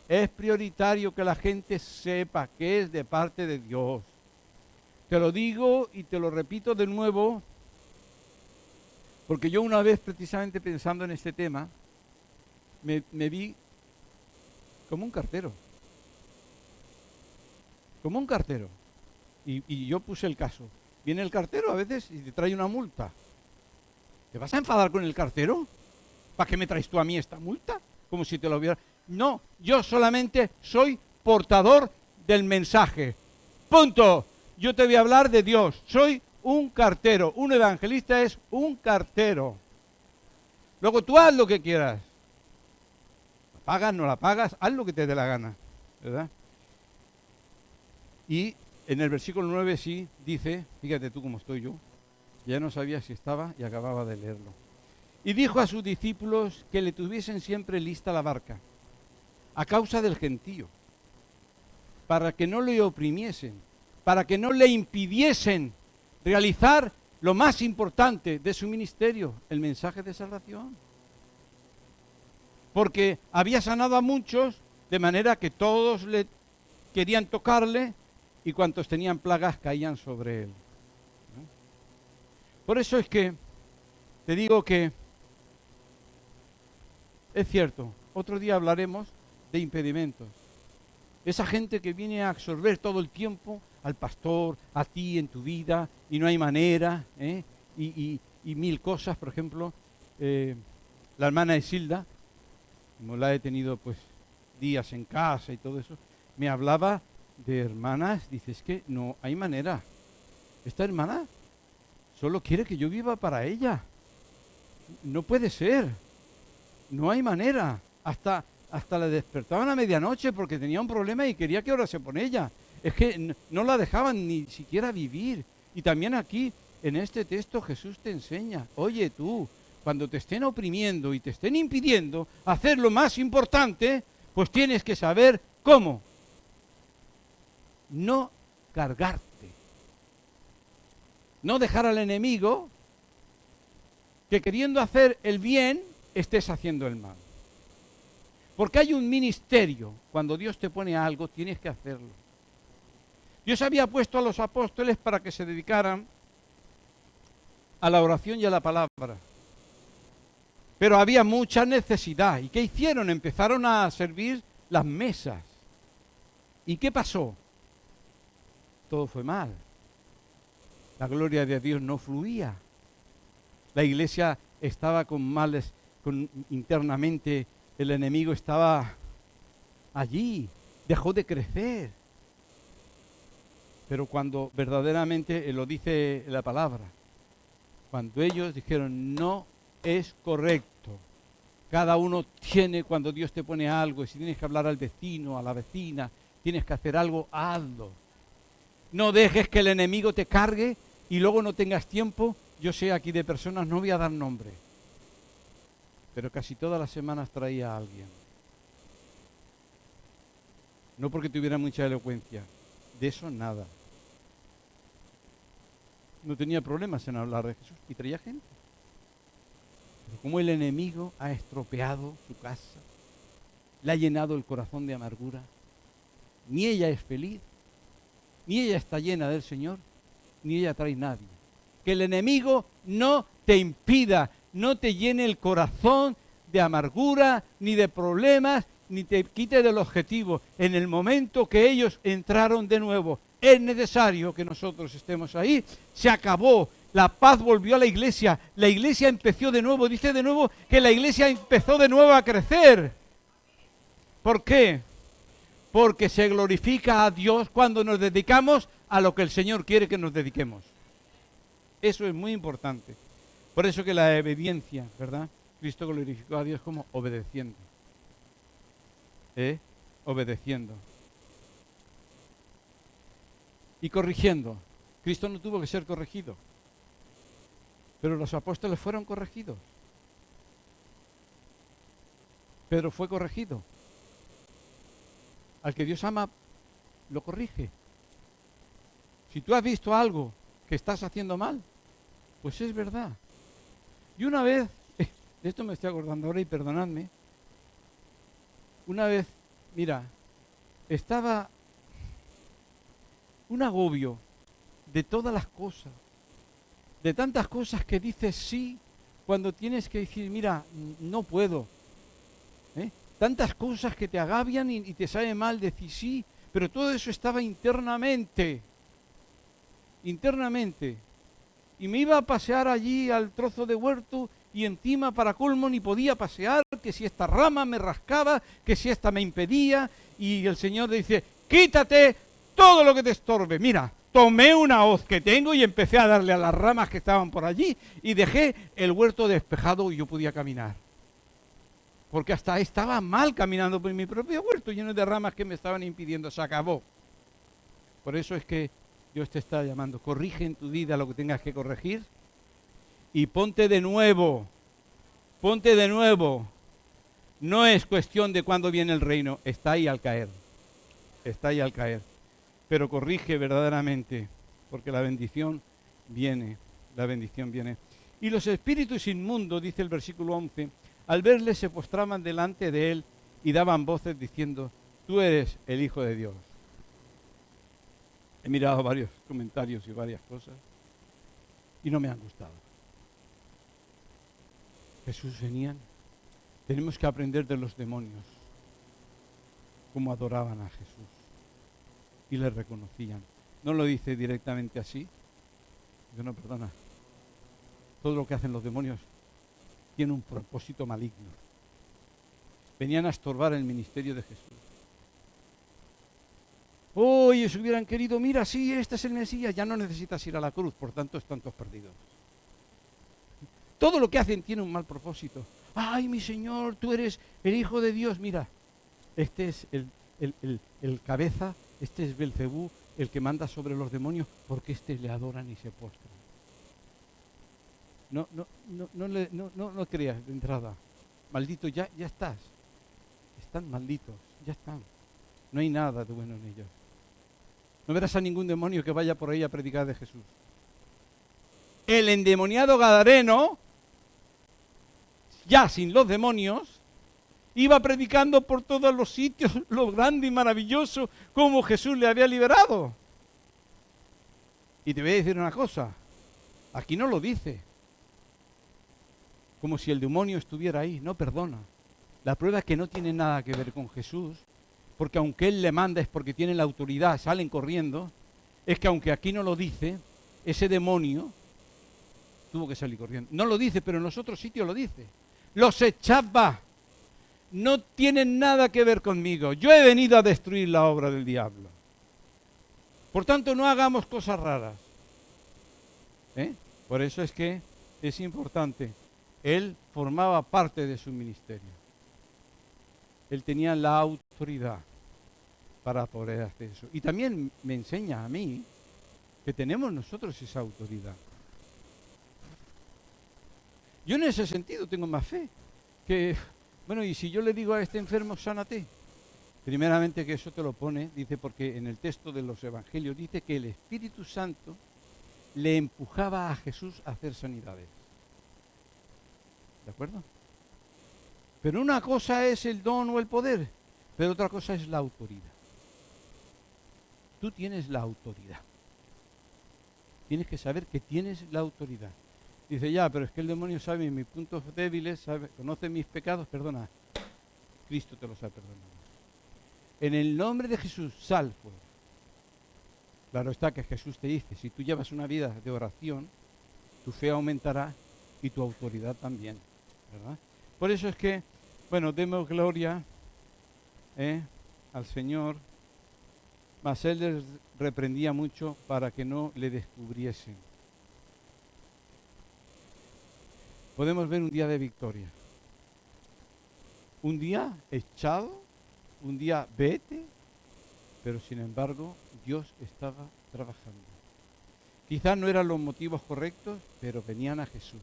que la gente sepa que es de parte de Dios. Te lo digo y te lo repito de nuevo, porque yo una vez precisamente pensando en este tema, me vi como un cartero. Como un cartero. Y yo puse el caso. Viene el cartero a veces y te trae una multa. ¿Te vas a enfadar con el cartero? ¿Para qué me traes tú a mí esta multa? Como si te lo hubiera... No, yo solamente soy portador del mensaje. Punto. Yo te voy a hablar de Dios. Soy un cartero. Un evangelista es un cartero. Luego tú haz lo que quieras. La pagas, no la pagas, haz lo que te dé la gana, ¿verdad? Y en el versículo 9 sí dice, fíjate tú cómo estoy yo, ya no sabía si estaba y acababa de leerlo. Y dijo a sus discípulos que le tuviesen siempre lista la barca, a causa del gentío, para que no le oprimiesen, para que no le impidiesen realizar lo más importante de su ministerio, el mensaje de salvación. Porque había sanado a muchos, de manera que todos le querían tocarle y cuantos tenían plagas caían sobre él. ¿No? Por eso es que te digo que es cierto, otro día hablaremos de impedimentos. Esa gente que viene a absorber todo el tiempo al pastor, a ti en tu vida, y no hay manera, y mil cosas. Por ejemplo, la hermana Isilda, como la he tenido pues días en casa y todo eso, me hablaba de hermanas, dice, es que no hay manera. Esta hermana solo quiere que yo viva para ella. No puede ser. No hay manera. Hasta la despertaban a medianoche porque tenía un problema y quería que orase por ella. Es que no la dejaban ni siquiera vivir. Y también aquí, en este texto, Jesús te enseña, oye tú, cuando te estén oprimiendo y te estén impidiendo hacer lo más importante, pues tienes que saber cómo. No cargarte. No dejar al enemigo que queriendo hacer el bien, estés haciendo el mal. Porque hay un ministerio. Cuando Dios te pone a algo, tienes que hacerlo. Dios había puesto a los apóstoles para que se dedicaran a la oración y a la palabra. Pero había mucha necesidad. ¿Y qué hicieron? Empezaron a servir las mesas. ¿Y qué pasó? Todo fue mal. La gloria de Dios no fluía. La iglesia estaba con males, internamente el enemigo estaba allí, dejó de crecer. Pero cuando verdaderamente, lo dice la palabra, cuando ellos dijeron, no es correcto, cada uno tiene, cuando Dios te pone algo, y si tienes que hablar al vecino, a la vecina, tienes que hacer algo, hazlo. No dejes que el enemigo te cargue y luego no tengas tiempo. Yo sé aquí de personas, no voy a dar nombre, pero casi todas las semanas traía a alguien. No porque tuviera mucha elocuencia, de eso nada. No tenía problemas en hablar de Jesús y traía gente. Pero como el enemigo ha estropeado su casa, le ha llenado el corazón de amargura, ni ella es feliz, ni ella está llena del Señor, ni ella trae nadie. Que el enemigo no te impida, no te llene el corazón de amargura, ni de problemas, ni te quite del objetivo. En el momento que ellos entraron de nuevo, es necesario que nosotros estemos ahí. Se acabó, la paz volvió a la iglesia empezó de nuevo, dice de nuevo que la iglesia empezó de nuevo a crecer. ¿Por qué? Porque se glorifica a Dios cuando nos dedicamos a lo que el Señor quiere que nos dediquemos. Eso es muy importante. Por eso que la obediencia, ¿verdad? Cristo glorificó a Dios como obedeciendo. Obedeciendo. Y corrigiendo. Cristo no tuvo que ser corregido. Pero los apóstoles fueron corregidos. Pedro fue corregido. Al que Dios ama, lo corrige. Si tú has visto algo que estás haciendo mal, pues es verdad. Y una vez, de esto me estoy acordando ahora y perdonadme, una vez, mira, estaba un agobio de todas las cosas, de tantas cosas que dices sí, cuando tienes que decir, mira, no puedo. Tantas cosas que te agobian y te sabe mal decir sí, pero todo eso estaba internamente. Y me iba a pasear allí al trozo de huerto y encima para colmo ni podía pasear, que si esta rama me rascaba, que si esta me impedía, y el Señor dice, quítate todo lo que te estorbe. Mira, tomé una hoz que tengo y empecé a darle a las ramas que estaban por allí y dejé el huerto despejado y yo podía caminar. Porque hasta estaba mal caminando por mi propio huerto, lleno de ramas que me estaban impidiendo. Se acabó. Por eso es que Dios te está llamando. Corrige en tu vida lo que tengas que corregir y ponte de nuevo. Ponte de nuevo. No es cuestión de cuándo viene el reino. Está ahí al caer. Está ahí al caer. Pero corrige verdaderamente, porque la bendición viene. La bendición viene. Y los espíritus inmundos, dice el versículo 11, al verle se postraban delante de él y daban voces diciendo, tú eres el Hijo de Dios. He mirado varios comentarios y varias cosas y no me han gustado. Jesús venía. Tenemos que aprender de los demonios cómo adoraban a Jesús y le reconocían. No lo dice directamente así. Digo, no, perdona. Todo lo que hacen los demonios tiene un propósito maligno. Venían a estorbar el ministerio de Jesús. Oh, ellos hubieran querido, mira, sí, este es el Mesías, ya no necesitas ir a la cruz, por tanto están todos perdidos. Todo lo que hacen tiene un mal propósito. Ay, mi Señor, tú eres el Hijo de Dios. Mira, este es el cabeza, este es Belcebú, el que manda sobre los demonios, porque este le adoran y se postran. No creas de entrada. Maldito, ya estás. Están malditos, ya están. No hay nada de bueno en ellos. No verás a ningún demonio que vaya por ahí a predicar de Jesús. El endemoniado gadareno, ya sin los demonios, iba predicando por todos los sitios lo grande y maravilloso como Jesús le había liberado. Y te voy a decir una cosa, aquí no lo dice, como si el demonio estuviera ahí, no perdona. La prueba es que no tiene nada que ver con Jesús, porque aunque Él le manda es porque tiene la autoridad, salen corriendo, es que aunque aquí no lo dice, ese demonio tuvo que salir corriendo. No lo dice, pero en los otros sitios lo dice. Los echaba. No tienen nada que ver conmigo. Yo he venido a destruir la obra del diablo. Por tanto, no hagamos cosas raras. Por eso es que es importante. Él formaba parte de su ministerio. Él tenía la autoridad para poder hacer eso. Y también me enseña a mí que tenemos nosotros esa autoridad. Yo en ese sentido tengo más fe. Que, bueno, y si yo le digo a este enfermo, sánate. Primeramente que eso te lo pone, dice, porque en el texto de los evangelios dice que el Espíritu Santo le empujaba a Jesús a hacer sanidades. ¿De acuerdo? Pero una cosa es el don o el poder, pero otra cosa es la autoridad. Tú tienes la autoridad. Tienes que saber que tienes la autoridad. Dice, ya, pero es que el demonio sabe mis puntos débiles, conoce mis pecados, perdona. Cristo te los ha perdonado. En el nombre de Jesús, sal fuera. Claro está que Jesús te dice, si tú llevas una vida de oración, tu fe aumentará y tu autoridad también, ¿verdad? Por eso es que, bueno, demos gloria al Señor, mas Él les reprendía mucho para que no le descubriesen. Podemos ver un día de victoria. Un día echado, un día vete, pero sin embargo Dios estaba trabajando. Quizás no eran los motivos correctos, pero venían a Jesús.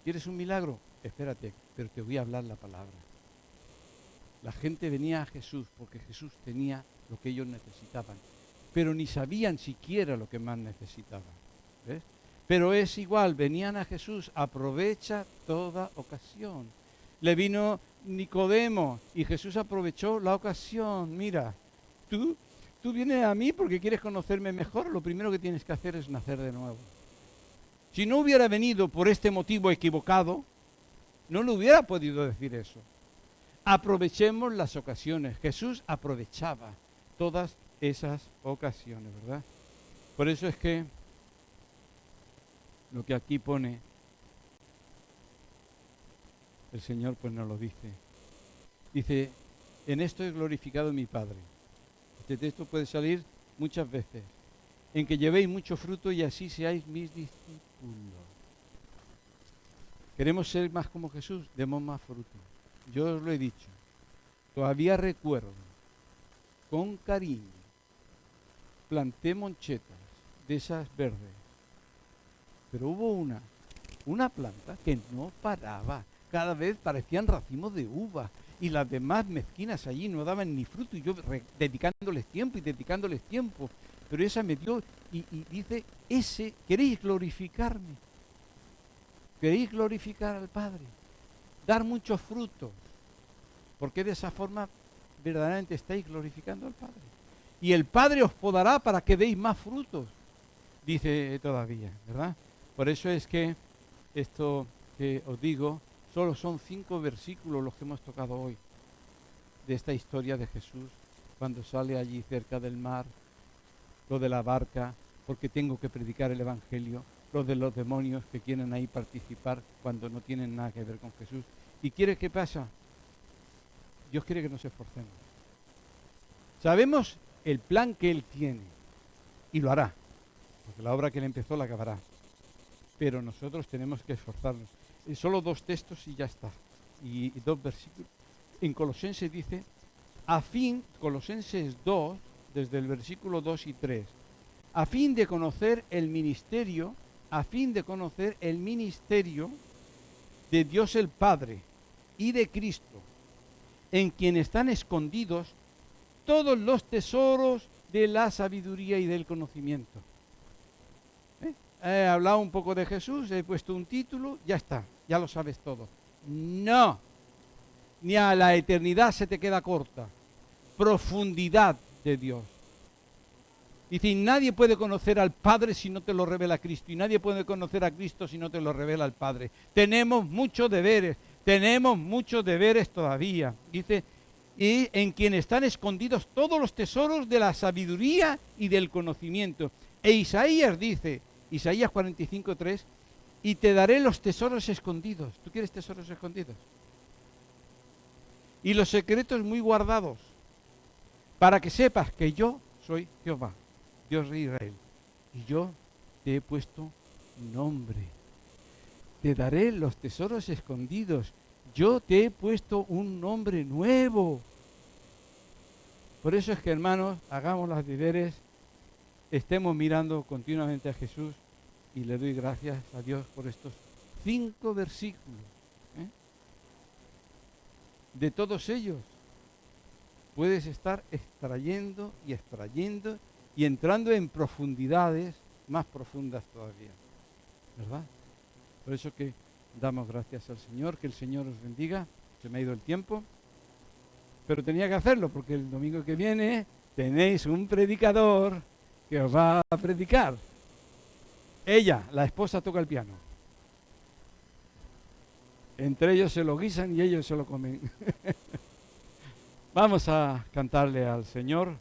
¿Quieres un milagro? Espérate, pero te voy a hablar la palabra. La gente venía a Jesús porque Jesús tenía lo que ellos necesitaban, pero ni sabían siquiera lo que más necesitaban. ¿Ves? Pero es igual, venían a Jesús, aprovecha toda ocasión. Le vino Nicodemo y Jesús aprovechó la ocasión. Mira, tú vienes a mí porque quieres conocerme mejor, lo primero que tienes que hacer es nacer de nuevo. Si no hubiera venido por este motivo equivocado, no le hubiera podido decir eso. Aprovechemos las ocasiones. Jesús aprovechaba todas esas ocasiones, ¿verdad? Por eso es que lo que aquí pone el Señor pues nos lo dice. Dice, en esto he glorificado a mi Padre. Este texto puede salir muchas veces, en que llevéis mucho fruto y así seáis mis discípulos. ¿Queremos ser más como Jesús? Demos más fruto. Yo os lo he dicho. Todavía recuerdo, con cariño, planté monchetas de esas verdes. Pero hubo una planta que no paraba. Cada vez parecían racimos de uva. Y las demás mezquinas allí no daban ni fruto. Y yo dedicándoles tiempo. Pero esa me dio y dice, ¿queréis glorificarme? ¿Queréis glorificar al Padre? Dar muchos frutos. Porque de esa forma verdaderamente estáis glorificando al Padre. Y el Padre os podará para que deis más frutos. Dice todavía, ¿verdad? Por eso es que esto que os digo, solo son 5 versículos los que hemos tocado hoy de esta historia de Jesús cuando sale allí cerca del mar, lo de la barca, porque tengo que predicar el Evangelio, lo de los demonios que quieren ahí participar cuando no tienen nada que ver con Jesús. ¿Y quiere qué pasa? Dios quiere que nos esforcemos. Sabemos el plan que Él tiene y lo hará, porque la obra que Él empezó la acabará. Pero nosotros tenemos que esforzarnos. Solo 2 textos y ya está. Y 2 versículos. En Colosenses dice, Colosenses 2, desde el versículo 2 y 3, a fin de conocer el ministerio de Dios el Padre y de Cristo, en quien están escondidos todos los tesoros de la sabiduría y del conocimiento. He hablado un poco de Jesús, he puesto un título, ya está, ya lo sabes todo. No, ni a la eternidad se te queda corta. Profundidad de Dios. Dice, nadie puede conocer al Padre si no te lo revela Cristo, y nadie puede conocer a Cristo si no te lo revela el Padre. Tenemos muchos deberes todavía. Dice, y en quien están escondidos todos los tesoros de la sabiduría y del conocimiento. E Isaías dice, Isaías 45:3, y te daré los tesoros escondidos. ¿Tú quieres tesoros escondidos? Y los secretos muy guardados, para que sepas que yo soy Jehová, Dios de Israel, y yo te he puesto nombre. Te daré los tesoros escondidos. Yo te he puesto un nombre nuevo. Por eso es que, hermanos, hagamos los deberes, estemos mirando continuamente a Jesús, y le doy gracias a Dios por estos 5 versículos. De todos ellos puedes estar extrayendo y entrando en profundidades más profundas todavía, ¿verdad? Por eso que damos gracias al Señor, que el Señor os bendiga. Se me ha ido el tiempo, pero tenía que hacerlo porque el domingo que viene tenéis un predicador que os va a predicar. Ella, la esposa, toca el piano. Entre ellos se lo guisan y ellos se lo comen. Vamos a cantarle al Señor.